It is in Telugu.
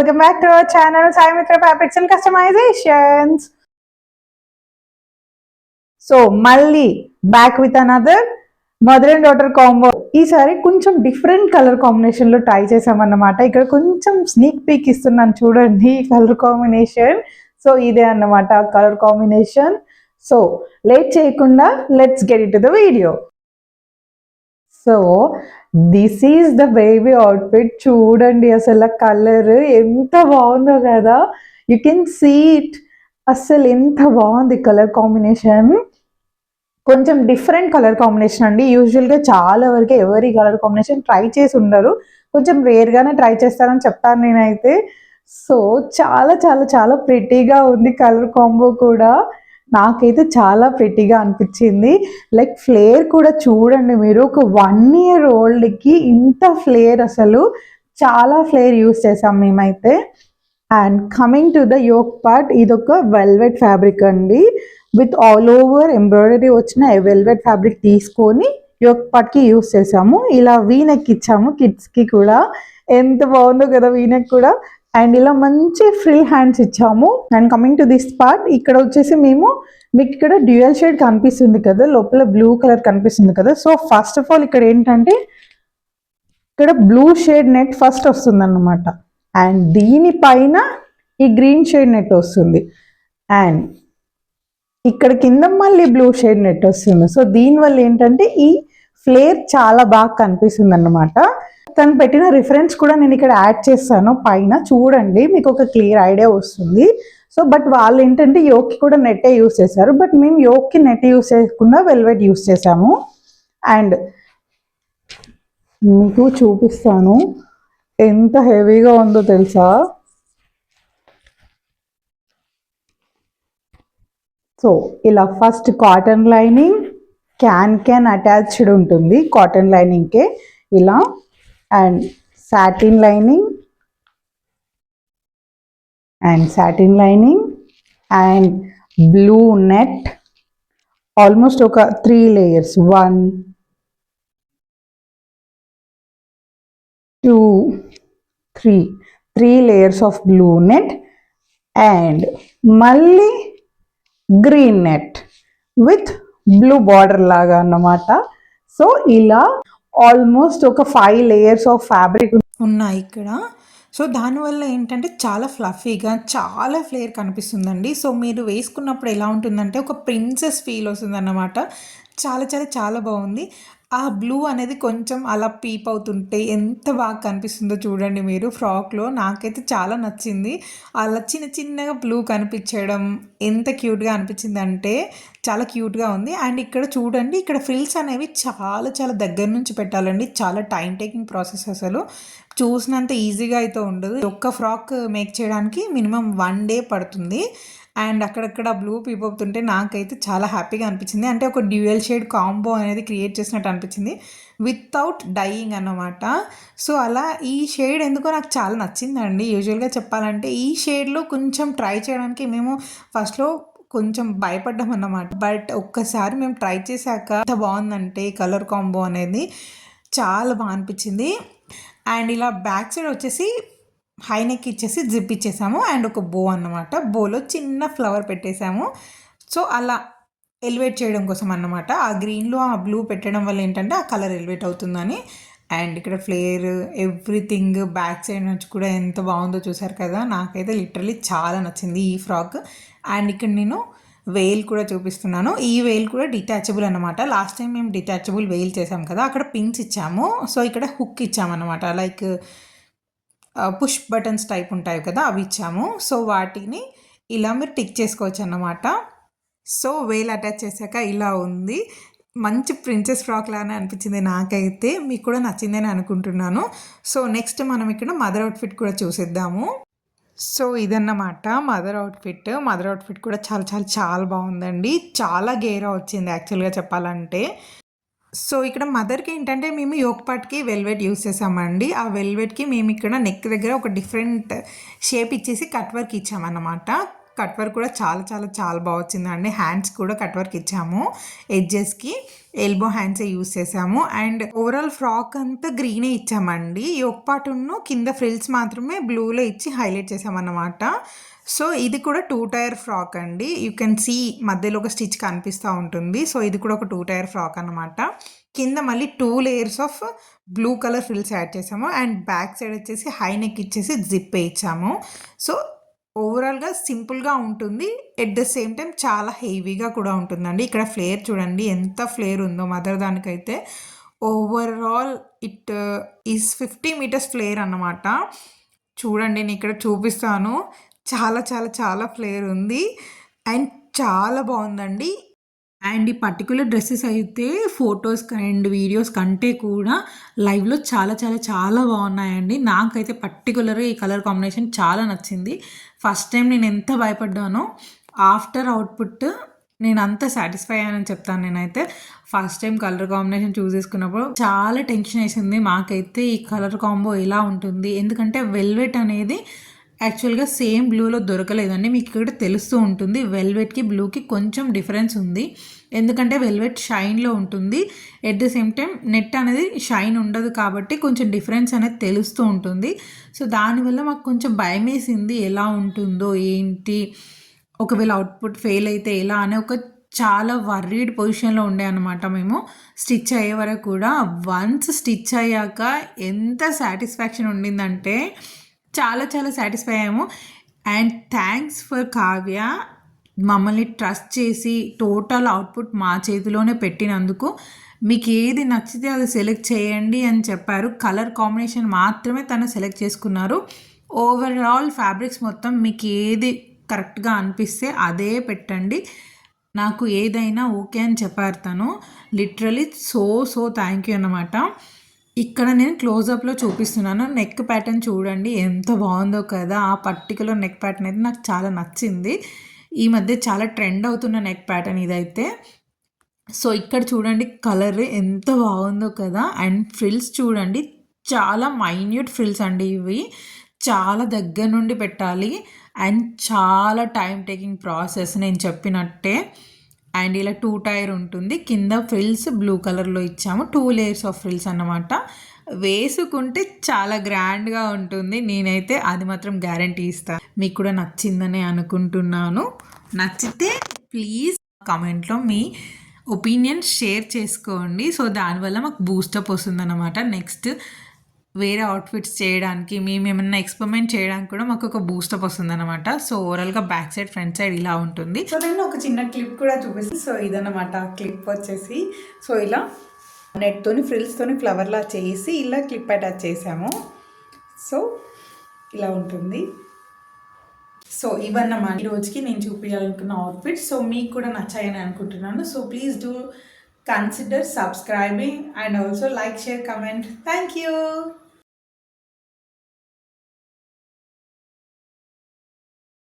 welcome back to our channel Sai Mitra Fabrics and Customizations. So మళ్ళీ back with another mother and daughter combo. ఈసారి కొంచెం డిఫరెంట్ కలర్ కాంబినేషన్ లో ట్రై చేసామన్నమాట. ఇక్కడ కొంచెం స్నీక్ పీక్ ఇస్తున్నాను చూడండి కలర్ కాంబినేషన్. సో ఇదే అన్నమాట కలర్ కాంబినేషన్. సో లేట్ చేయకుండా let's get it to the video. So this is the baby outfit. చూడండి అసలు కలర్ ఎంత బాగుందో కదా, యూ కెన్ సీ ఇట్. అసలు ఎంత బాగుంది కలర్ కాంబినేషన్. కొంచెం డిఫరెంట్ కలర్ కాంబినేషన్ అండి. యూజువల్గా చాలా వరకు ఎవరి కలర్ కాంబినేషన్ ట్రై చేసి ఉండరు, కొంచెం రేర్గానే ట్రై చేస్తారని చెప్తాను నేనైతే. సో చాలా చాలా చాలా ప్రిటీగా ఉంది కలర్ కాంబో కూడా. నాకైతే చాలా ప్రిటీగా అనిపించింది. లైక్ ఫ్లేర్ కూడా చూడండి మీరు, ఒక 1 year ఓల్డ్కి ఇంత ఫ్లేర్, అసలు చాలా ఫ్లేర్ యూస్ చేసాం మేమైతే. And coming to the yoke part, ఇదొక వెల్వెట్ ఫ్యాబ్రిక్ అండి. విత్ ఆల్ ఓవర్ ఎంబ్రాయిడరీ వచ్చిన వెల్వెట్ ఫ్యాబ్రిక్ తీసుకొని యోక్ పార్ట్కి యూస్ చేసాము. ఇలా వీనెక్ ఇచ్చాము కిడ్స్కి కూడా. ఎంత బాగుందో కదా వీనెక్ కూడా. అండ్ ఇలా మంచి ఫ్రిల్ హ్యాండ్స్ ఇచ్చాము. And coming to this part, ఇక్కడ వచ్చేసి మీకు ఇక్కడ డ్యూయల్ షేడ్ కనిపిస్తుంది కదా, లోపల బ్లూ కలర్ కనిపిస్తుంది కదా. సో ఫస్ట్ ఆఫ్ ఆల్ ఇక్కడ ఏంటంటే ఇక్కడ బ్లూ షేడ్ నెట్ ఫస్ట్ వస్తుంది అన్నమాట. అండ్ దీనిపైన ఈ గ్రీన్ షేడ్ నెట్ వస్తుంది. అండ్ ఇక్కడ కింద మళ్ళీ బ్లూ షేడ్ నెట్ వస్తుంది. సో దీనివల్ల ఏంటంటే ఈ ఫ్లేర్ చాలా బాగా కనిపిస్తుంది అన్నమాట. తను పెట్టిన రిఫరెన్స్ కూడా నేను ఇక్కడ యాడ్ చేస్తాను పైన, చూడండి మీకు ఒక క్లియర్ ఐడియా వస్తుంది. సో బట్ వాళ్ళు ఏంటంటే యోక్కి కూడా నెట్టే యూస్ చేశారు, బట్ మేము యోక్కి నెట్ యూస్ చేయకుండా వెల్వెట్ యూస్ చేసాము. అండ్ మీకు చూపిస్తాను ఎంత హెవీగా ఉందో తెలుసా. సో ఇలా first cotton lining can attached ఉంటుంది కాటన్ లైనింగ్కే ఇలా. And satin lining and blue net, almost ఒక 3 layers, 1 2 3 layers of blue net. And మళ్ళీ green net with blue border లాగా అన్నమాట. సో ఇలా ఆల్మోస్ట్ ఒక 5 layers ఆఫ్ ఫ్యాబ్రిక్ ఉన్నాయి ఇక్కడ. సో దానివల్ల ఏంటంటే చాలా ఫ్లఫీగా చాలా ఫ్లేర్ కనిపిస్తుందండి. సో మీరు వేసుకున్నప్పుడు ఎలా ఉంటుందంటే ఒక ప్రిన్సెస్ ఫీల్ వస్తుంది అన్నమాట. చాలా చాలా చాలా బాగుంది. ఆ బ్లూ అనేది కొంచెం అలా పీప్ అవుతుంటే ఎంత బాగా కనిపిస్తుందో చూడండి మీరు ఫ్రాక్లో. నాకైతే చాలా నచ్చింది. అలా చిన్న చిన్నగా బ్లూ కనిపించడం ఎంత క్యూట్గా అనిపించింది అంటే చాలా క్యూట్గా ఉంది. అండ్ ఇక్కడ చూడండి, ఇక్కడ ఫ్రిల్స్ అనేవి చాలా చాలా దగ్గర నుంచి పెట్టాలండి. చాలా టైం టేకింగ్ ప్రాసెస్, అసలు చూసినంత ఈజీగా అయితే ఉండదు. ఒక్క ఫ్రాక్ మేక్ చేయడానికి మినిమం 1 day పడుతుంది. అండ్ అక్కడక్కడ బ్లూ పీప్ అవుతుంటే నాకైతే చాలా హ్యాపీగా అనిపించింది. అంటే ఒక డ్యూయల్ షేడ్ కాంబో అనేది క్రియేట్ చేసినట్టు అనిపించింది వితౌట్ డైయింగ్ అన్నమాట. సో అలా ఈ షేడ్ ఎందుకో నాకు చాలా నచ్చిందండి. యూజువల్గా చెప్పాలంటే ఈ షేడ్లో కొంచెం ట్రై చేయడానికి మేము ఫస్ట్లో కొంచెం భయపడ్డాం అన్నమాట. బట్ ఒక్కసారి మేము ట్రై చేశాక ఎంత బాగుందంటే కలర్ కాంబో అనేది చాలా బాగా అనిపించింది. అండ్ ఇలా బ్యాక్ సైడ్ వచ్చేసి హై నెక్ ఇచ్చేసి జిప్ ఇచ్చేసాము. అండ్ ఒక బో అన్నమాట. బోలో చిన్న ఫ్లవర్ పెట్టేసాము. సో అలా ఎలివేట్ చేయడం కోసం అన్నమాట. ఆ గ్రీన్లో ఆ బ్లూ పెట్టడం వల్ల ఏంటంటే ఆ కలర్ ఎలివేట్ అవుతుందని. అండ్ ఇక్కడ ఫ్లేర్ ఎవ్రీథింగ్ బ్యాక్ సైడ్ నుంచి కూడా ఎంత బాగుందో చూసారు కదా. నాకైతే లిటరలీ చాలా నచ్చింది ఈ ఫ్రాక్. అండ్ ఇక్కడ నేను వెయిల్ కూడా చూపిస్తున్నాను. ఈ వెయిల్ కూడా డిటాచబుల్ అనమాట. లాస్ట్ టైం మేము డిటాచబుల్ వెయిల్ చేసాం కదా, అక్కడ పిన్స్ ఇచ్చాము. సో ఇక్కడ హుక్ ఇచ్చామన్నమాట. లైక్ పుష్ బటన్స్ టైప్ ఉంటాయి కదా, అవి ఇచ్చాము. సో వాటిని ఇలా మీరు టిక్ చేసుకోవచ్చు అన్నమాట. సో వెయిల్ అటాచ్ చేశాక ఇలా ఉంది. మంచి ప్రిన్సెస్ ఫ్రాక్ లానే అనిపించింది నాకైతే. మీకు కూడా నచ్చిందని అనుకుంటున్నాను. సో నెక్స్ట్ మనం ఇక్కడ మదర్ అవుట్ఫిట్ కూడా చూసేద్దాము. సో ఇదన్నమాట మదర్ అవుట్ఫిట్ కూడా చాలా చాలా చాలా బాగుందండి. చాలా గేరా వచ్చింది యాక్చువల్గా చెప్పాలంటే. సో ఇక్కడ మదర్కి ఏంటంటే మేము యోక్ పార్ట్కి వెల్వెట్ యూస్ చేసామండి. ఆ వెల్వెట్కి మేము ఇక్కడ నెక్ దగ్గర ఒక డిఫరెంట్ షేప్ ఇచ్చేసి కట్ వర్క్ ఇచ్చామన్నమాట. కట్ వర్క్ కూడా చాలా చాలా చాలా బాగా వచ్చిందండి. హ్యాండ్స్ కూడా కట్ వర్క్ ఇచ్చాము, ఎడ్జెస్కి ఎల్బో హ్యాండ్సే యూస్ చేసాము. అండ్ ఓవరాల్ ఫ్రాక్ అంతా గ్రీనే ఇచ్చామండి. ఈ ఒక పాటును కింద ఫ్రిల్స్ మాత్రమే బ్లూలో ఇచ్చి హైలైట్ చేసామన్నమాట. సో ఇది కూడా 2 టైర్ ఫ్రాక్ అండి. యూ కెన్ సీ మధ్యలో ఒక స్టిచ్ కనిపిస్తూ ఉంటుంది. సో ఇది కూడా ఒక 2 టైర్ ఫ్రాక్ అనమాట. కింద మళ్ళీ 2 layers of blue colour frills add చేసాము. అండ్ బ్యాక్ సైడ్ వచ్చేసి హై నెక్ ఇచ్చేసి జిప్ ఇచ్చాము. సో ఓవరాల్గా సింపుల్గా ఉంటుంది, ఎట్ ద సేమ్ టైం చాలా హెవీగా కూడా ఉంటుందండి. ఇక్కడ ఫ్లేర్ చూడండి ఎంత ఫ్లేర్ ఉందో మదర్ దానికైతే. Overall it is 50 metres flare అన్నమాట. చూడండి నేను ఇక్కడ చూపిస్తాను, చాలా చాలా చాలా ఫ్లేర్ ఉంది అండ్ చాలా బాగుందండి. అండ్ ఈ పర్టికులర్ డ్రెస్సెస్ అయితే ఫొటోస్ అండ్ వీడియోస్ కంటే కూడా లైవ్లో చాలా చాలా చాలా బాగున్నాయండి. నాకైతే పర్టికులర్గా ఈ కలర్ కాంబినేషన్ చాలా నచ్చింది. ఫస్ట్ టైం నేను ఎంత భయపడ్డానో ఆఫ్టర్ అవుట్పుట్ నేను అంత సాటిస్ఫై అయ్యానని చెప్తాను. నేనైతే ఫస్ట్ టైం కలర్ కాంబినేషన్ చూస్ చేసుకున్నప్పుడు చాలా టెన్షన్ వేసింది మాకైతే, ఈ కలర్ కాంబో ఎలా ఉంటుంది. ఎందుకంటే వెల్వెట్ అనేది యాక్చువల్గా సేమ్ బ్లూలో దొరకలేదండి. మీకు ఇక్కడ తెలుస్తూ ఉంటుంది వెల్వెట్కి బ్లూకి కొంచెం డిఫరెన్స్ ఉంది. ఎందుకంటే వెల్వెట్ షైన్లో ఉంటుంది, at the same time net అనేది షైన్ ఉండదు కాబట్టి కొంచెం డిఫరెన్స్ అనేది తెలుస్తూ ఉంటుంది. సో దానివల్ల మాకు కొంచెం భయం వేసింది, ఎలా ఉంటుందో ఏంటి, ఒకవేళ అవుట్పుట్ ఫెయిల్ అయితే ఎలా అనే ఒక చాలా వర్రీడ్ పొజిషన్లో ఉండే అనమాట మేము స్టిచ్ అయ్యే వరకు కూడా. వన్స్ స్టిచ్ అయ్యాక ఎంత సాటిస్ఫాక్షన్ ఉండిందంటే చాలా చాలా సాటిస్ఫై అయ్యాము. అండ్ థ్యాంక్స్ ఫర్ కావ్య, మమ్మల్ని ట్రస్ట్ చేసి టోటల్ అవుట్పుట్ మా చేతిలోనే పెట్టినందుకు. మీకు ఏది నచ్చితే అది సెలెక్ట్ చేయండి అని చెప్పారు. కలర్ కాంబినేషన్ మాత్రమే తను సెలెక్ట్ చేసుకున్నారు. ఓవరాల్ ఫ్యాబ్రిక్స్ మొత్తం మీకు ఏది కరెక్ట్గా అనిపిస్తే అదే పెట్టండి, నాకు ఏదైనా ఓకే అని చెప్పారు తను. లిటరలీ సో థ్యాంక్ యూ అన్నమాట. ఇక్కడ నేను క్లోజప్లో చూపిస్తున్నాను. నెక్ ప్యాటర్న్ చూడండి ఎంత బాగుందో కదా. ఆ పర్టికులర్ నెక్ ప్యాటర్న్ అయితే నాకు చాలా నచ్చింది. ఈ మధ్య చాలా ట్రెండ్ అవుతున్న నెక్ ప్యాటర్న్ ఇదైతే. సో ఇక్కడ చూడండి కలర్ ఎంత బాగుందో కదా. అండ్ ఫ్రిల్స్ చూడండి, చాలా మైన్యూట్ ఫ్రిల్స్ అండి ఇవి, చాలా దగ్గర నుండి పెట్టాలి అండ్ చాలా టైం టేకింగ్ ప్రాసెస్ నేను చెప్పినట్టే. అండ్ ఇలా 2 టైర్ ఉంటుంది, కింద ఫ్రిల్స్ బ్లూ కలర్లో ఇచ్చాము, 2 లేయర్స్ ఆఫ్ ఫ్రిల్స్ అన్నమాట. వేసుకుంటే చాలా గ్రాండ్గా ఉంటుంది, నేనైతే అది మాత్రం గ్యారంటీ ఇస్తాను. మీకు కూడా నచ్చిందని అనుకుంటున్నాను. నచ్చితే ప్లీజ్ కామెంట్లో మీ ఒపీనియన్ షేర్ చేసుకోండి. సో దానివల్ల మాకు బూస్టప్ వస్తుందన్నమాట. నెక్స్ట్ వేరే అవుట్ఫిట్స్ చేయడానికి, మేము ఏమన్నా ఎక్స్పెరిమెంట్ చేయడానికి కూడా మాకు ఒక బూస్టప్ వస్తుంది అనమాట. సో ఓవరాల్గా బ్యాక్ సైడ్ ఫ్రంట్ సైడ్ ఇలా ఉంటుంది. సో నేను ఒక చిన్న క్లిప్ కూడా చూపిస్తాను. సో ఇదన్నమాట క్లిప్ వచ్చేసి, సో ఇలా నెట్తోని ఫ్రిల్స్తోని ఫ్లవర్లా చేసి ఇలా క్లిప్ అటాచ్ చేసాము. సో ఇలా ఉంటుంది. సో ఇవన్నమాట ఈ రోజుకి నేను చూపించాలనుకున్న అవుట్ఫిట్. సో మీకు కూడా నచ్చాయని అనుకుంటున్నాను. So please do consider subscribing and also like, share, comment. Thank you.